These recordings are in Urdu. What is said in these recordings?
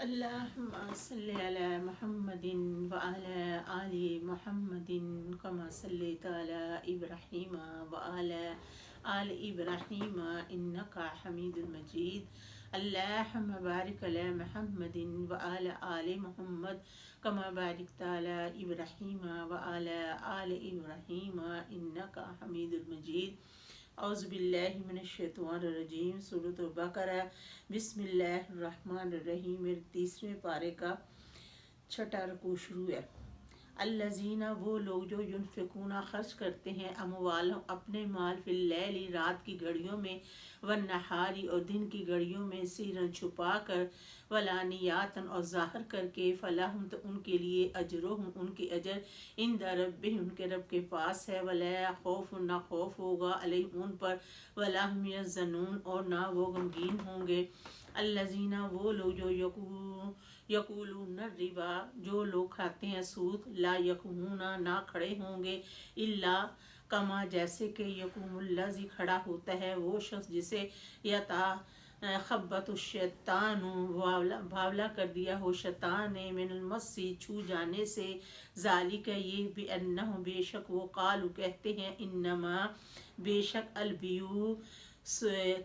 اللهم صل على محمد وعلى آل محمد كما صليت على إبراهيم وعلى آل إبراهيم إنك حميد مجيد. اللهم بارك على محمد وعلى آل محمد كما باركت على إبراهيم وعلى آل إبراهيم إنك حميد مجيد. اعوذ باللہ من الشیطان الرجیم. سورۃ البقرہ. بسم اللہ الرحمن الرحیم. میرے تیسرے پارے کا چھٹا رکوع شروع ہے. الذین وہ لوگ جو ینفقون خرچ کرتے ہیں اموالہم اپنے مال فی اللیل رات کی گھڑیوں میں والنہار اور دن کی گھڑیوں میں سرًا چھپا کر ولانیاتاً اور ظاہر کر کے فلہم تو ان کے لیے اجرہم ان کے اجر عند ربہم ان کے رب کے پاس ہے ولا خوف نہ خوف ہوگا علیہم ان پر ولا ہم یحزنون اور نہ وہ غمگین ہوں گے. الذین وہ لوگ جو یقولون الربا جو لوگ کھاتے ہیں سود لا یقومون نہ کھڑے ہوں گے الا کما جیسے کہ یقوم الذی کھڑا ہوتا ہے وہ شخص جسے خبت الشیطان بھاولا کر دیا ہو شیطان نے من المس چھو جانے سے. ذالک یہ بانہم بے شک وہ قالو کہتے ہیں انما بے شک البیع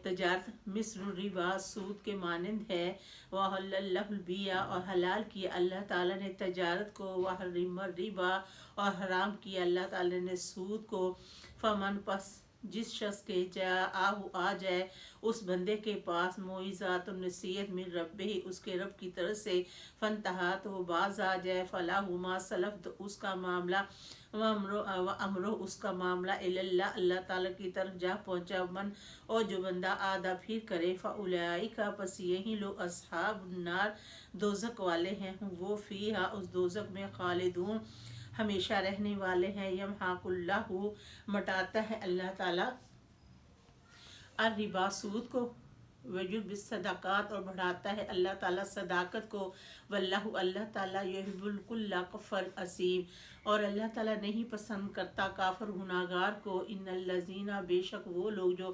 تجارت مثل الربا سود کے مانند ہے. وحل اللہ البیع اور حلال کیا اللہ تعالیٰ نے تجارت کو وحرم الربا اور حرام کیا اللہ تعالیٰ نے سود کو. فمن پس جس شخص کے آ جائے اس بندے کے پاس موعظۃ نصیحت من ربہ اس کے رب کی طرف سے فانتہا تو وہ باز آ جائے فلاح ما سلف تو اس کا معاملہ وامرہ اس کا معاملہ اللہ اللہ تعالیٰ کی طرف جا پہنچا. من اور جو بندہ آدھا پھر کرے فاولئک پس یہی لوگ اصحاب النار دوزخ والے ہیں. وہ فیہا اس دوزخ میں خالدون ہمیشہ رہنے والے ہیں. یمحق اللہ مٹاتا ہے اللہ تعالیٰ الربا سود کو ویجب الصدقات اور بڑھاتا ہے اللہ تعالیٰ صداقت کو. واللہ اللہ تعالیٰ یحب کل کفر اثیم اور اللہ تعالیٰ نہیں پسند کرتا کافر گناہگار کو. ان الذین بے شک وہ لوگ جو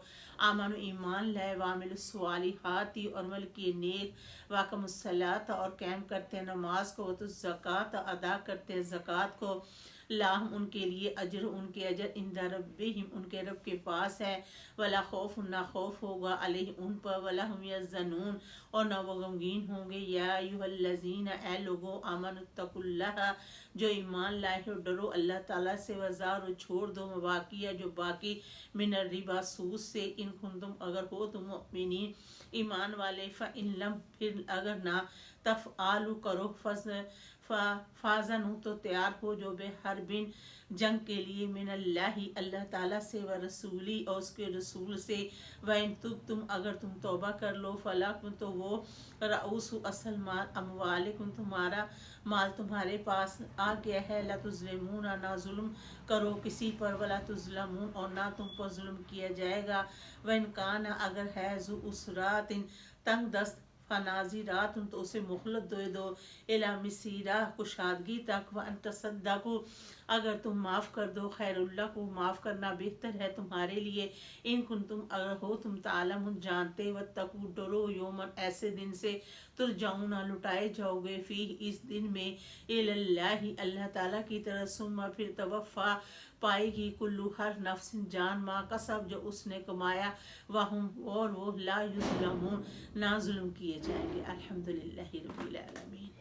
آمن ایمان لائے وعملوا الصالحات اور عمل کیے نیک واقاموا الصلاۃ اور قائم کرتے ہیں نماز کو وآتوا الزکوٰۃ ادا کرتے ہیں زکوٰۃ کو. لاہم ان کے لیے اجر ان کے اجر عند ربہم ان کے رب کے پاس ہے. ولا خوف نہ خوف ہوگا علیہم ان پر ولا ہم یحزنون اور نہ وہ غمگین ہوں گے. یا ایھا الذین اے لوگو آمنوا اتقوا اللہ جو ایمان لائے ہو ڈرو اللہ تعالیٰ سے وذروا چھوڑ دو مباقیہ جو باقی من الربا سود سے ان کنتم اگر ہو تم مؤمنین ایمان والے. فإن لم پھر اگر نہ تفعلوا کرو فاذنوا تو تیار ہو جو بے حربن جنگ کے لیے من اللہ اللہ تعالیٰ سے ورسولی اور اس کے رسول سے. وَإِن تُبْتُمْ اگر تم توبہ کر لو فَلَكُمْ تو وہ رؤوس اصل مال اموالکم تمہارا مال تمہارے پاس آ گیا ہے. لا تظلمون نہ ظلم کرو کسی پر ولا تظلمون اور نہ تم پر ظلم کیا جائے گا. وَإِن كَانَ اگر ہے ذو عسرات تنگ دست فناظرات تو اسے مہلت دے دو الی میسرہ کشادگی تک. وان تصدقوا اگر تم معاف کر دو خیر لکم معاف کرنا بہتر ہے تمہارے لیے. ان کنتم اگر ہو تم تعلمون جانتے. واتقوا ڈرو یومن ایسے دن سے ترجعون لٹائے جاؤ گے فیہ اس دن میں الی اللہ اللہ تعالیٰ کی طرف. ثم پھر توفی پائے گی کلو ہر نفس جان ما کسب جو اس نے کمایا. وہم اور وہ لا یظلمون نہ ظلم کیے جائیں گے. الحمدللہ رب العالمین.